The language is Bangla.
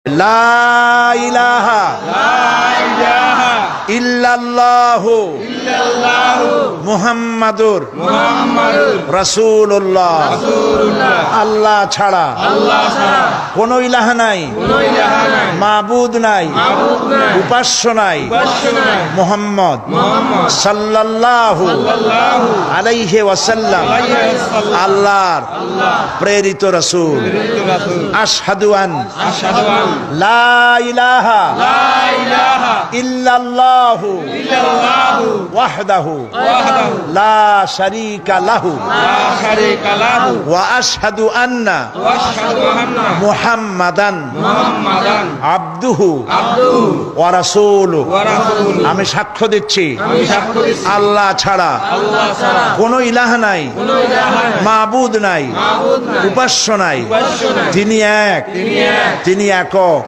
লা ইলাহা ইল্লাল্লাহু মুহাম্মাদুর রাসূলুল্লাহ। আল্লাহ ছাড়া কোনো ইলাহ নাই, মাবুদ নাই, উপাস্য নাই। মুহাম্মদ সাল্লাল্লাহু আলাইহি ওয়াসাল্লাম আল্লাহর প্রেরিত রাসূল। আশহাদু আন লা ইলাহা ইল্লাল্লাহু ওয়াহদাহু লা শারীকা লাহু ওয়া আশহাদু আন্না মুহাম্মাদান আবদুহু ওয়া রাসূলুহু। আমি সাক্ষ্য দিচ্ছি আল্লাহ ছাড়া কোনো ইলাহ নাই, মাবুদ নাই, উপাস্য নাই। তিনি এক, তিনি একক।